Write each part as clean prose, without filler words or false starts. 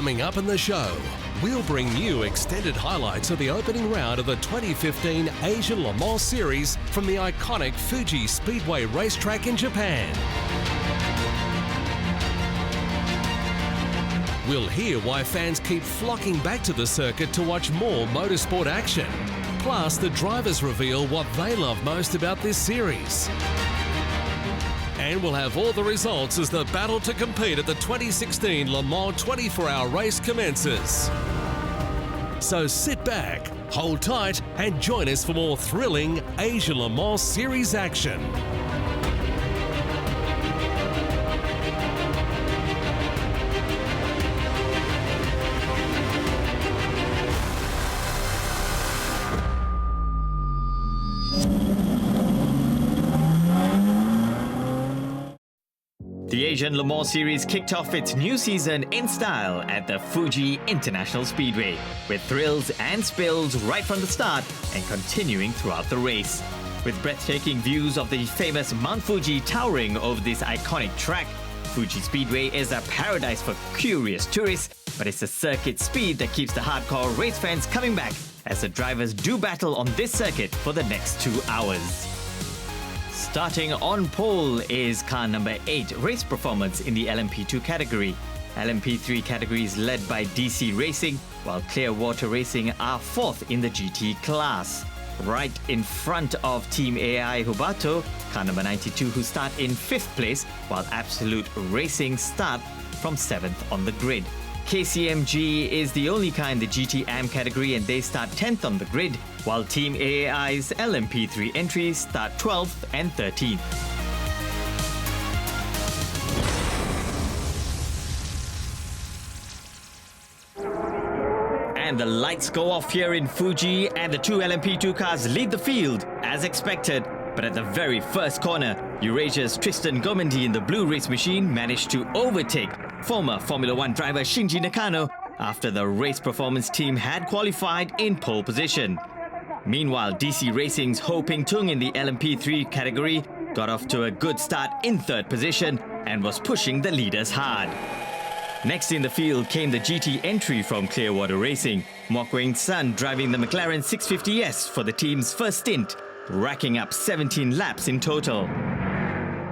Coming up in the show, we'll bring you extended highlights of the opening round of the 2015 Asian Le Mans Series from the iconic Fuji Speedway racetrack in Japan. We'll hear why fans keep flocking back to the circuit to watch more motorsport action. Plus, the drivers reveal what they love most about this series. And we'll have all the results as the battle to compete at the 2016 Le Mans 24-hour race commences. So sit back, hold tight, and join us for more thrilling Asian Le Mans Series action. The Asian Le Mans Series kicked off its new season in style at the Fuji International Speedway, with thrills and spills right from the start and continuing throughout the race. With breathtaking views of the famous Mount Fuji towering over this iconic track, Fuji Speedway is a paradise for curious tourists, but it's the circuit speed that keeps the hardcore race fans coming back as the drivers do battle on this circuit for the next 2 hours. Starting on pole is car number 8, Race Performance in the LMP2 category. LMP3 category is led by DC Racing, while Clearwater Racing are 4th in the GT class. Right in front of Team AI Hubato, car number 92, who start in 5th place, while Absolute Racing start from 7th on the grid. KCMG is the only car in the GT AM category and they start 10th on the grid, while Team AAI's LMP3 entries start 12th and 13th. And the lights go off here in Fuji and the 2 LMP2 cars lead the field as expected. But at the very first corner, Eurasia's Tristan Gomendi in the blue race machine managed to overtake former Formula 1 driver Shinji Nakano after the Race Performance team had qualified in pole position. Meanwhile, DC Racing's Ho Ping Tung in the LMP3 category got off to a good start in 3rd position and was pushing the leaders hard. Next in the field came the GT entry from Clearwater Racing, Mo Kweng Sun driving the McLaren 650S for the team's first stint, racking up 17 laps in total.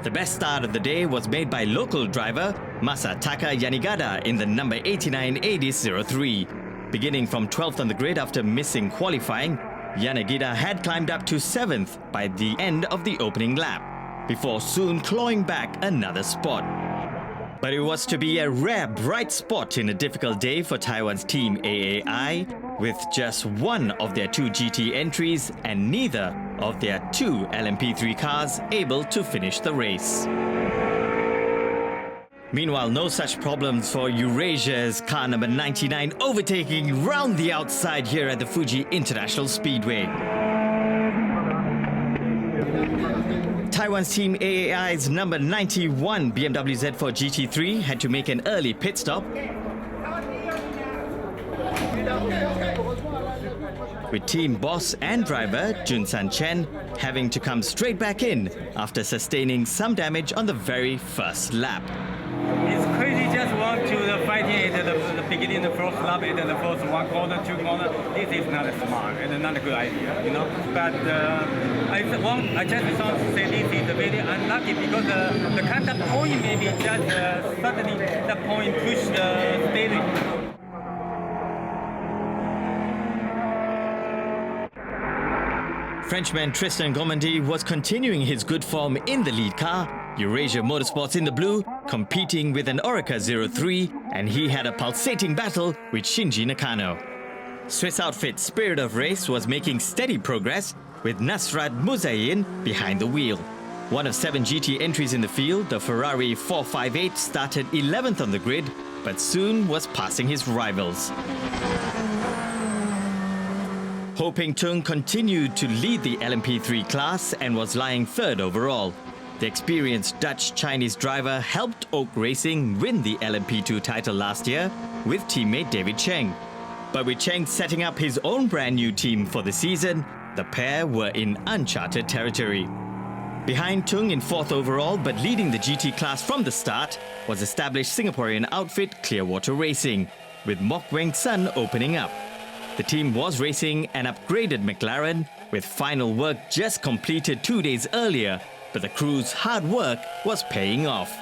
The best start of the day was made by local driver Masataka Yanagida in the number 89 Adis 03. Beginning from 12th on the grid after missing qualifying, Yanagida had climbed up to 7th by the end of the opening lap, before soon clawing back another spot. But it was to be a rare bright spot in a difficult day for Taiwan's Team AAI, with just one of their 2 GT entries and neither of their 2 LMP3 cars able to finish the race. Meanwhile, no such problems for Eurasia's car number 99 overtaking round the outside here at the Fuji International Speedway. Taiwan's Team AAI's number 91 BMW Z4 GT3 had to make an early pit stop, with team boss and driver Jun-San Chen having to come straight back in after sustaining some damage on the very first lap. It's crazy just want to fighting at the beginning, the first lap, and the first 1 corner, 2 corner. This is not smart and not a good idea, you know. But I just want to say this is very unlucky because the contact point maybe just suddenly the point push the steering. Frenchman Tristan Gomendi was continuing his good form in the lead car, Eurasia Motorsports in the blue, competing with an Orica 03, and he had a pulsating battle with Shinji Nakano. Swiss outfit Spirit of Race was making steady progress, with Nasrat Muzayin behind the wheel. One of 7 GT entries in the field, the Ferrari 458 started 11th on the grid, but soon was passing his rivals. Ho Ping Tung continued to lead the LMP3 class and was lying 3rd overall. The experienced Dutch-Chinese driver helped Oak Racing win the LMP2 title last year with teammate David Cheng. But with Cheng setting up his own brand new team for the season, the pair were in uncharted territory. Behind Tung in 4th overall but leading the GT class from the start was established Singaporean outfit Clearwater Racing. with Mok Weng Sun opening up. The team was racing an upgraded McLaren, with final work just completed 2 days earlier, but the crew's hard work was paying off.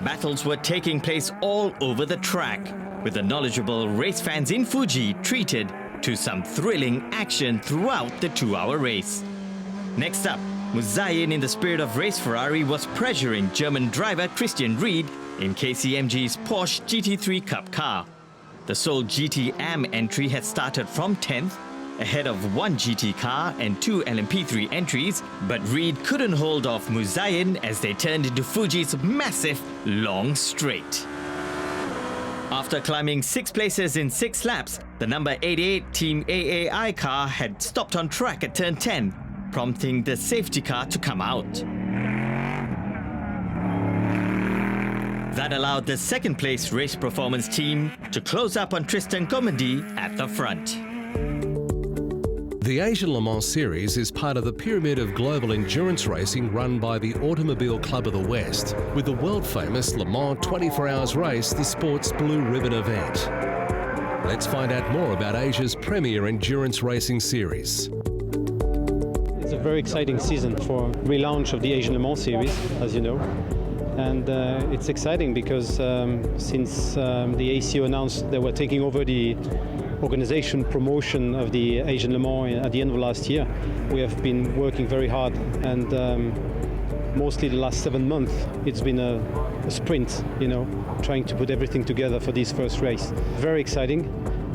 Battles were taking place all over the track, with the knowledgeable race fans in Fuji treated to some thrilling action throughout the 2-hour race. Next up, Muzayin, in the spirit of race Ferrari, was pressuring German driver Christian Ried in KCMG's Porsche GT3 Cup car. The sole GT Am entry had started from 10th, ahead of one GT car and two LMP3 entries, but Ried couldn't hold off Muzayin as they turned into Fuji's massive long straight. After climbing 6 places in 6 laps, the number 88 Team AAI car had stopped on track at turn 10, prompting the safety car to come out. That allowed the second place race performance team to close up on Tristan Gomendy at the front. The Asian Le Mans Series is part of the pyramid of global endurance racing run by the Automobile Club of the West, with the world-famous Le Mans 24 Hours race the sport's blue ribbon event. Let's find out more about Asia's premier endurance racing series. It's a very exciting season for relaunch of the Asian Le Mans Series, as you know. And it's exciting because since the ACO announced they were taking over the organization promotion of the Asian Le Mans at the end of last year, we have been working very hard, and mostly the last 7 months it's been a sprint, you know, trying to put everything together for this first race. Very exciting,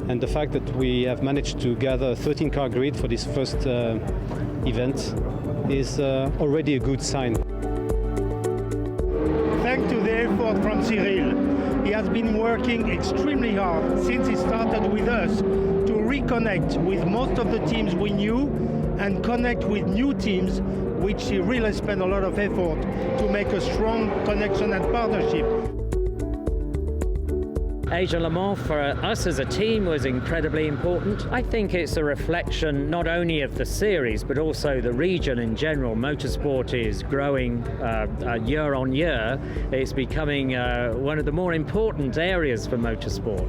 and the fact that we have managed to gather a 13-car grid for this first event is already a good sign. Thanks to the effort from Cyril. He has been working extremely hard since he started with us to reconnect with most of the teams we knew and connect with new teams, which he really spent a lot of effort to make a strong connection and partnership. Asia Le Mans for us as a team was incredibly important. I think it's a reflection not only of the series but also the region in general. Motorsport is growing year on year. It's becoming one of the more important areas for motorsport.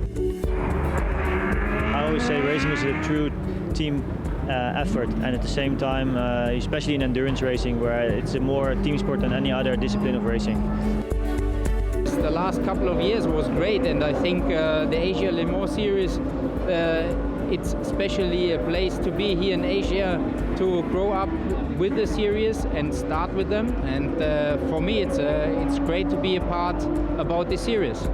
I always say racing is a true team effort, and at the same time, especially in endurance racing, where it's a more team sport than any other discipline of racing. The last couple of years was great, and I think the Asia Le Mans Series, it's especially a place to be here in Asia, to grow up with the series and start with them. And for me, it's great to be a part about this series.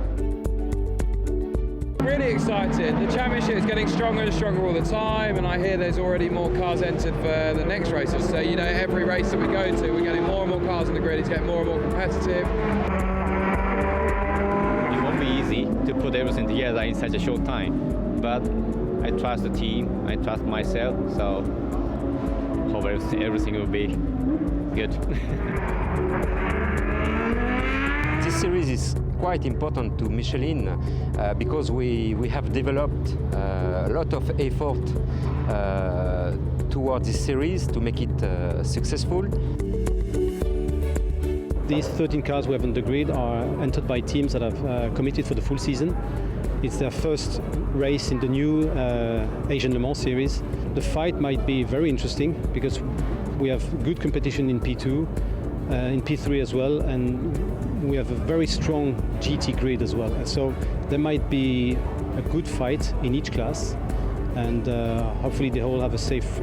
Really excited. The championship is getting stronger and stronger all the time, and I hear there's already more cars entered for the next races. So, you know, every race that we go to, we're getting more and more cars on the grid. It's getting more and more competitive. It won't be easy to put everything together in such a short time, but I trust the team, I trust myself, so hope everything will be good. This series is quite important to Michelin because we have developed a lot of effort towards this series to make it successful. These 13 cars we have on the grid are entered by teams that have committed for the full season. It's their first race in the new Asian Le Mans series. The fight might be very interesting because we have good competition in P2, in P3 as well, and we have a very strong GT grid as well. So there might be a good fight in each class, and hopefully they all have a safe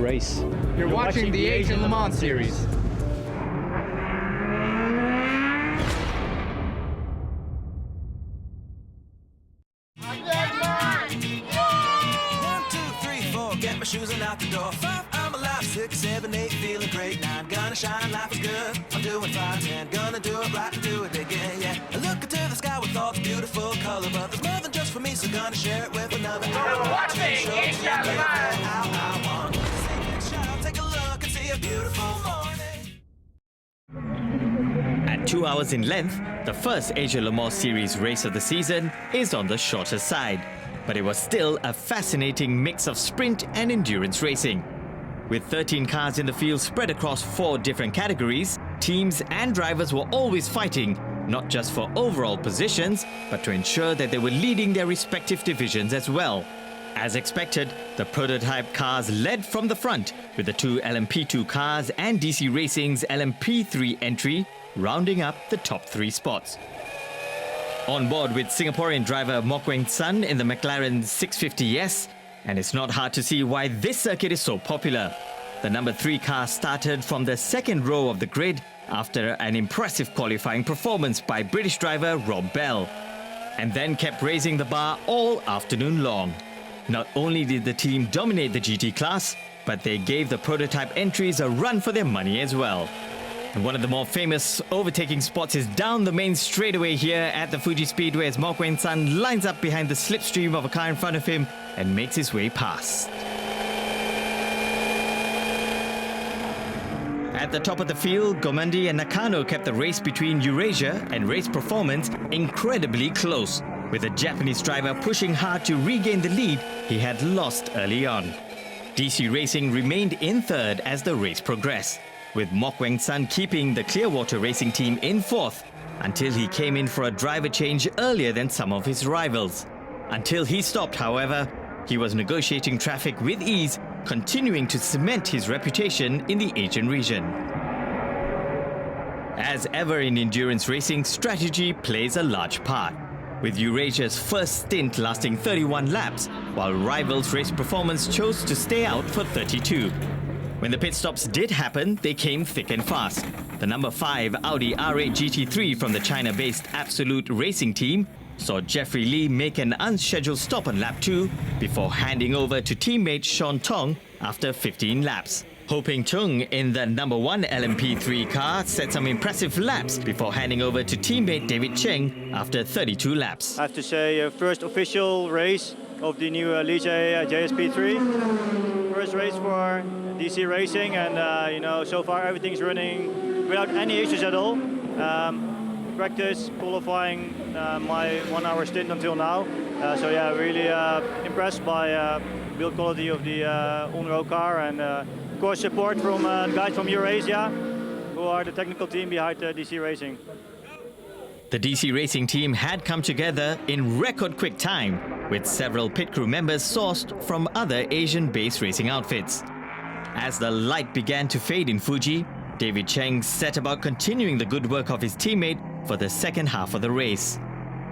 race. You're watching the Asian Le Mans Series. Shoes and out the door. 5, I'm alive. 6, 7, 8, feeling great. 9, gonna shine, life is good. I'm doing 5, 10, gonna do it right and do it again, yeah. I look into the sky with all the beautiful color, but there's more than just for me, so gonna share it with another. You're watching Asia Le Mans. I want to sing and shout, take a look and see a beautiful morning. At 2 hours in length, the first Asia Le Mans Series race of the season is on the shorter side. But it was still a fascinating mix of sprint and endurance racing. With 13 cars in the field spread across 4 different categories, teams and drivers were always fighting not just for overall positions, but to ensure that they were leading their respective divisions as well. As expected, the prototype cars led from the front, with the two LMP2 cars and DC Racing's LMP3 entry rounding up the top three spots. On board with Singaporean driver Mok Weng Sun in the McLaren 650S, and it's not hard to see why this circuit is so popular. The number 3 car started from the second row of the grid after an impressive qualifying performance by British driver Rob Bell, and then kept raising the bar all afternoon long. Not only did the team dominate the GT class, but they gave the prototype entries a run for their money as well. And one of the more famous overtaking spots is down the main straightaway here at the Fuji Speedway as Mok Weng Sun lines up behind the slipstream of a car in front of him and makes his way past. At the top of the field, Gomendi and Nakano kept the race between Eurasia and Race Performance incredibly close, with the Japanese driver pushing hard to regain the lead he had lost early on. DC Racing remained in third as the race progressed, with Mok Weng Sun keeping the Clearwater Racing team in fourth until he came in for a driver change earlier than some of his rivals. Until he stopped, however, he was negotiating traffic with ease, continuing to cement his reputation in the Asian region. As ever in endurance racing, strategy plays a large part, with Eurasia's first stint lasting 31 laps, while rivals Race Performance chose to stay out for 32. When the pit stops did happen, they came thick and fast. The number 5 Audi R8 GT3 from the China-based Absolute Racing team saw Jeffrey Lee make an unscheduled stop on lap 2 before handing over to teammate Sean Tong after 15 laps. Ho Ping Chung in the number 1 LMP3 car set some impressive laps before handing over to teammate David Cheng after 32 laps. I have to say, first official race of the new Ligier JSP3. First race for DC Racing, and so far everything's running without any issues at all. Practice, qualifying, my 1 hour stint until now. Really impressed by build quality of the on-road car, and of course support from guys from Eurasia, who are the technical team behind DC Racing. The DC Racing team had come together in record quick time, with several pit crew members sourced from other Asian-based racing outfits. As the light began to fade in Fuji, David Cheng set about continuing the good work of his teammate for the second half of the race.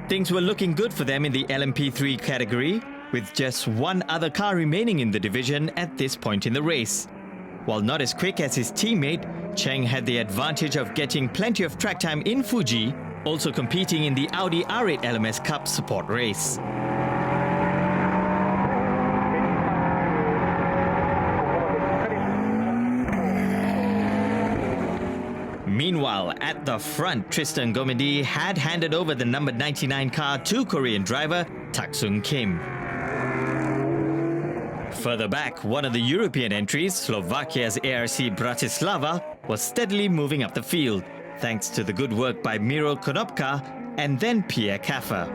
Things were looking good for them in the LMP3 category, with just one other car remaining in the division at this point in the race. While not as quick as his teammate, Cheng had the advantage of getting plenty of track time in Fuji, also competing in the Audi R8 LMS Cup support race. Meanwhile, at the front, Tristan Gomendi had handed over the number 99 car to Korean driver Tak-Sung Kim. Further back, one of the European entries, Slovakia's ARC Bratislava, was steadily moving up the field, thanks to the good work by Miro Konopka and then Pierre Caffer.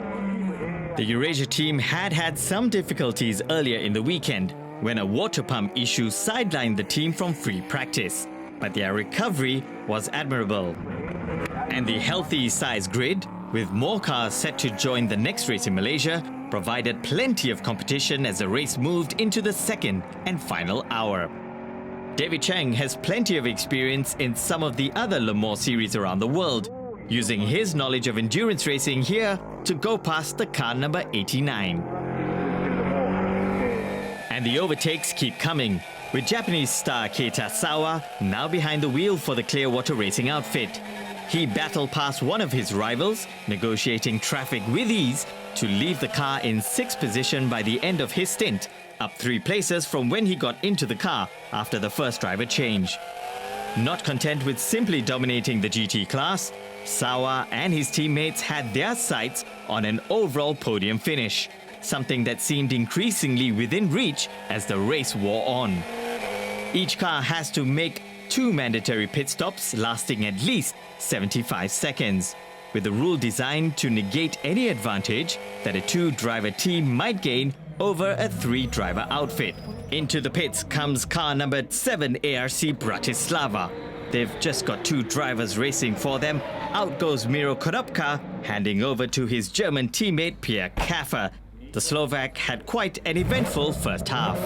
The Eurasia team had some difficulties earlier in the weekend when a water pump issue sidelined the team from free practice, but their recovery was admirable. And the healthy size grid, with more cars set to join the next race in Malaysia, provided plenty of competition as the race moved into the second and final hour. David Cheng has plenty of experience in some of the other Le Mans series around the world, using his knowledge of endurance racing here to go past the car number 89. And the overtakes keep coming, with Japanese star Keita Sawa now behind the wheel for the Clearwater Racing outfit. He battled past one of his rivals, negotiating traffic with ease to leave the car in 6th position by the end of his stint, up 3 places from when he got into the car after the first driver change. Not content with simply dominating the GT class, Sawa and his teammates had their sights on an overall podium finish, something that seemed increasingly within reach as the race wore on. Each car has to make 2 mandatory pit stops lasting at least 75 seconds, with the rule designed to negate any advantage that a 2-driver team might gain over a 3-driver outfit. Into the pits comes car number 7 ARC Bratislava. they've just got two drivers racing for them. Out goes Miro Konopka, handing over to his German teammate Pierre Kaffer. The Slovak had quite an eventful first half.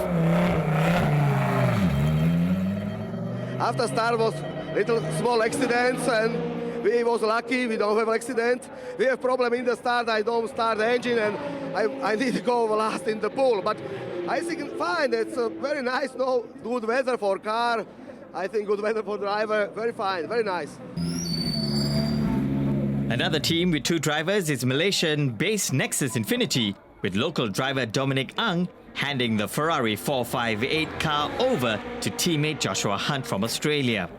After start was little small accidents and we was lucky, we don't have accident. We have problem in the start, I don't start the engine and I need to go last in the pool. But I think fine, it's very nice, no good weather for car. I think good weather for driver, very fine, very nice. Another team with two drivers is Malaysian-based Nexus Infinity, with local driver Dominic Ang handing the Ferrari 458 car over to teammate Joshua Hunt from Australia.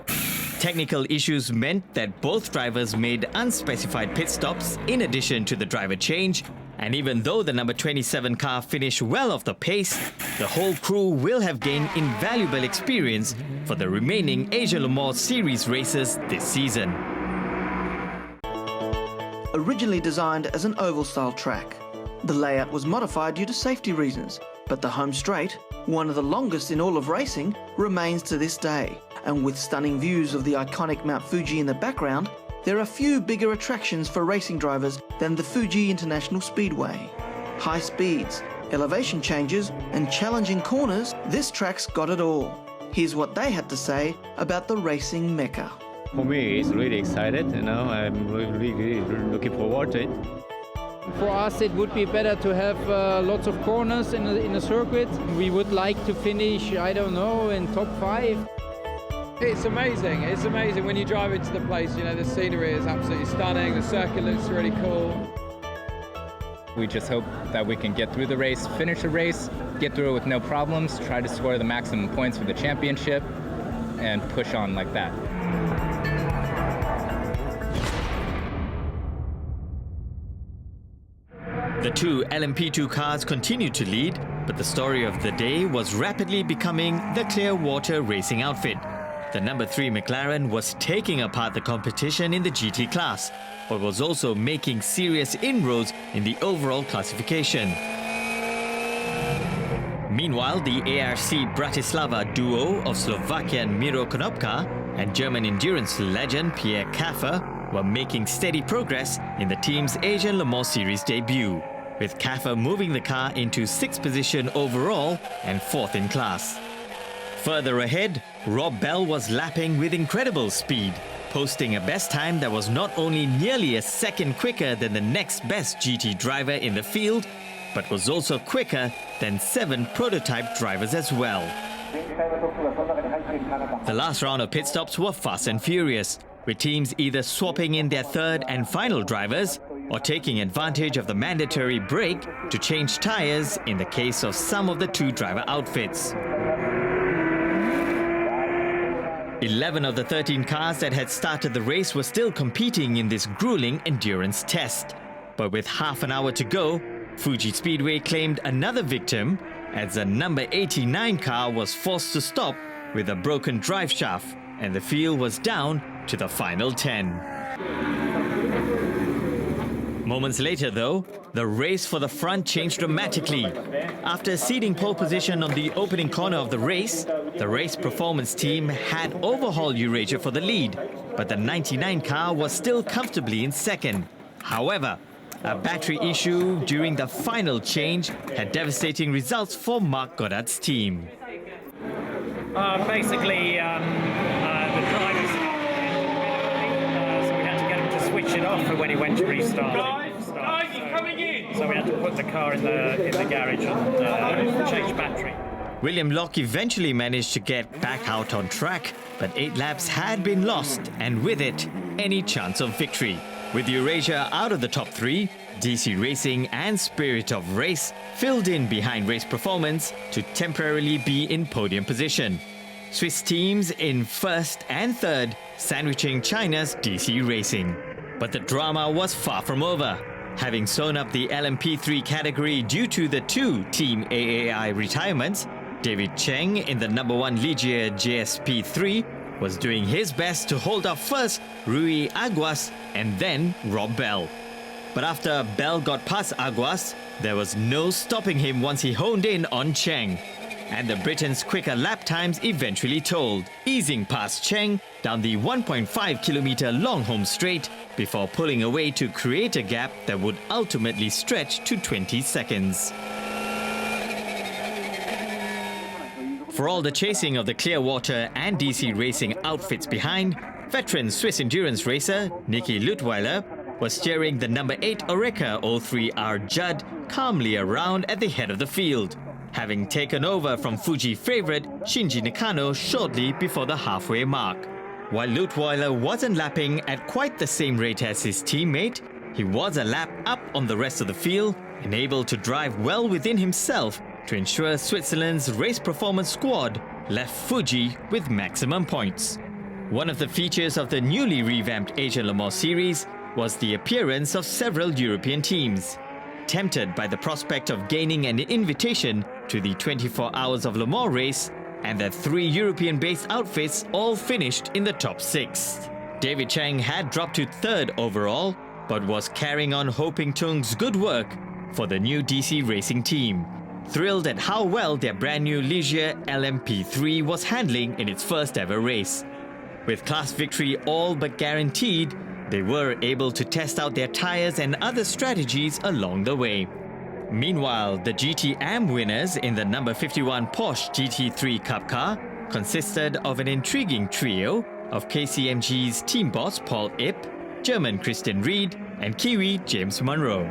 Technical issues meant that both drivers made unspecified pit stops in addition to the driver change, and even though the number 27 car finished well off the pace, the whole crew will have gained invaluable experience for the remaining Asia Le Mans Series races this season. Originally designed as an oval-style track, the layout was modified due to safety reasons, but the home straight, one of the longest in all of racing, remains to this day. And with stunning views of the iconic Mount Fuji in the background, there are few bigger attractions for racing drivers than the Fuji International Speedway. High speeds, elevation changes, and challenging corners, this track's got it all. Here's what they had to say about the racing mecca. For me, it's really excited, I'm really looking forward to it. For us, it would be better to have lots of corners in a circuit. We would like to finish, I don't know, in top 5. It's amazing. It's amazing when you drive into the place. The scenery is absolutely stunning. The circuit looks really cool. We just hope that we can get through the race, finish the race, get through it with no problems, try to score the maximum points for the championship, and push on like that. The two LMP2 cars continued to lead, but the story of the day was rapidly becoming the Clearwater racing outfit. The number 3 McLaren was taking apart the competition in the GT class, but was also making serious inroads in the overall classification. Meanwhile, the ARC Bratislava duo of Slovakian Miro Konopka and German endurance legend Pierre Kaffer were making steady progress in the team's Asian Le Mans Series debut, with Kaffer moving the car into 6th position overall and 4th in class. Further ahead, Rob Bell was lapping with incredible speed, posting a best time that was not only nearly a second quicker than the next best GT driver in the field, but was also quicker than 7 prototype drivers as well. The last round of pit stops were fast and furious, with teams either swapping in their third and final drivers or taking advantage of the mandatory break to change tyres in the case of some of the two driver outfits. 11 of the 13 cars that had started the race were still competing in this grueling endurance test. But with half an hour to go, Fuji Speedway claimed another victim as the number 89 car was forced to stop with a broken drive shaft, and the field was down to the final 10. Moments later though, the race for the front changed dramatically. After ceding pole position on the opening corner of the race performance team had overhauled Eurasia for the lead, but the 99 car was still comfortably in second. However, a battery issue during the final change had devastating results for Mark Goddard's team. Basically, the drivers, so we had to get him to switch it off for when he went to restart. So we had to put the car in the garage and change battery. William Locke eventually managed to get back out on track, but 8 laps had been lost, and with it, any chance of victory. With Eurasia out of the top 3, DC Racing and Spirit of Race filled in behind Race Performance to temporarily be in podium position. Swiss teams in 1st and 3rd, sandwiching China's DC Racing. But the drama was far from over. Having sewn up the LMP3 category due to the 2 Team AAI retirements, David Cheng in the number 1 Ligier JSP3 was doing his best to hold up first Rui Aguas and then Rob Bell. But after Bell got past Aguas, there was no stopping him once he honed in on Cheng. and the Britons' quicker lap times eventually told, easing past Cheng down the 1.5-kilometer long home straight before pulling away to create a gap that would ultimately stretch to 20 seconds. For all the chasing of the Clearwater and DC Racing outfits behind, veteran Swiss endurance racer Niki Leutwiler was steering the number 8 Oreca 03R Judd calmly around at the head of the field, having taken over from Fuji favourite Shinji Nakano shortly before the halfway mark. While Leutwiler wasn't lapping at quite the same rate as his teammate, he was a lap up on the rest of the field and able to drive well within himself to ensure Switzerland's race performance squad left Fuji with maximum points. One of the features of the newly revamped Asian Le Mans series was the appearance of several European teams. Tempted by the prospect of gaining an invitation to the 24 Hours of Le Mans race, and that 3 European-based outfits all finished in the top 6. David Cheng had dropped to 3rd overall, but was carrying on Ho-Ping Tung's good work for the new DC Racing team, thrilled at how well their brand new Ligier LMP3 was handling in its first ever race. With class victory all but guaranteed, they were able to test out their tyres and other strategies along the way. Meanwhile, the GT Am winners in the number 51 Porsche GT3 Cup car consisted of an intriguing trio of KCMG's team boss Paul Ip, German Christian Ried, and Kiwi James Munro.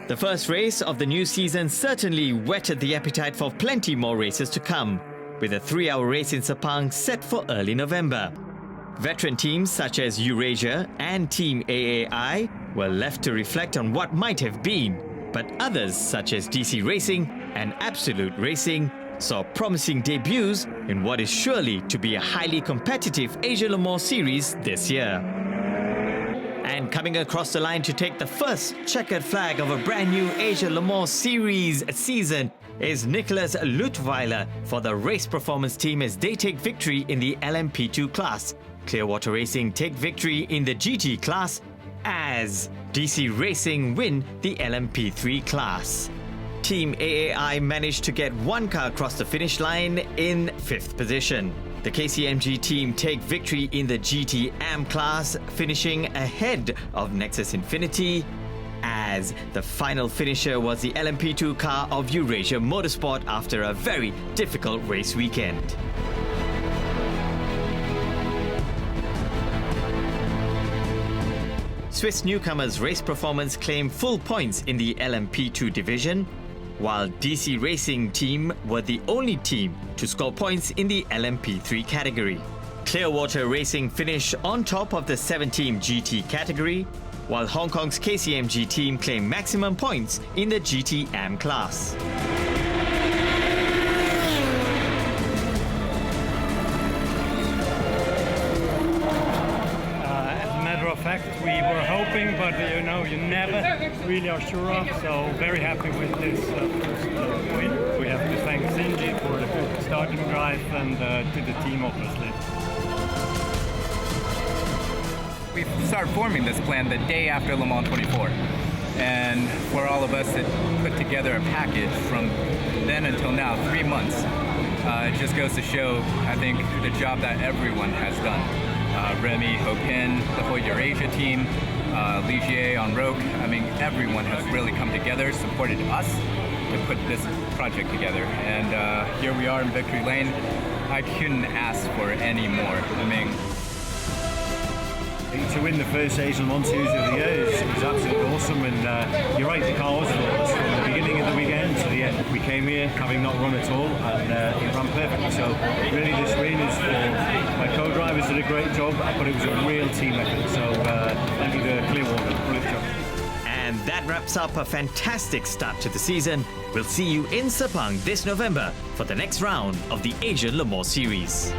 The first race of the new season certainly whetted the appetite for plenty more races to come, with a 3-hour race in Sepang set for early November. Veteran teams such as Eurasia and Team AAI were left to reflect on what might have been, but others such as DC Racing and Absolute Racing saw promising debuts in what is surely to be a highly competitive Asia Le Mans series this year. And coming across the line to take the first checkered flag of a brand new Asia Le Mans series season is Nicholas Leutwiler for the race performance team as they take victory in the LMP2 class. Clearwater Racing take victory in the GT class as DC Racing win the LMP3 class. Team AAI managed to get one car across the finish line in 5th position. The KCMG team take victory in the GT Am class, finishing ahead of Nexus Infinity, as the final finisher was the LMP2 car of Eurasia Motorsport after a very difficult race weekend. Swiss newcomers Race Performance claimed full points in the LMP2 division, while DC Racing team were the only team to score points in the LMP3 category. Clearwater Racing finished on top of the 7-team GT category, while Hong Kong's KCMG team claimed maximum points in the GT Am class. Fact, we were hoping, but you know, you never really are sure of, so very happy with this first win. We have to thank Shinji for the good starting drive and to the team, obviously. We started forming this plan the day after Le Mans 24, and for all of us to put together a package from then until now, 3 months, it just goes to show, I think, the job that everyone has done. Remy, Ho-Ping, the whole Eurasia team, Ligier on Roque. I mean, everyone has really come together, supported us to put this project together. And here we are in Victory Lane. I couldn't ask for any more. I mean, to win the first Asian Le Mans series of the year is absolutely awesome, and you're right, the car was flawless from the beginning of the weekend to the end. We came here having not run at all, and it ran perfectly. So really this win is for my co-drivers, did a great job, but it was a real team effort. So thank you to Clearwater, brilliant job. And that wraps up a fantastic start to the season. We'll see you in Sepang this November for the next round of the Asian Le Mans series.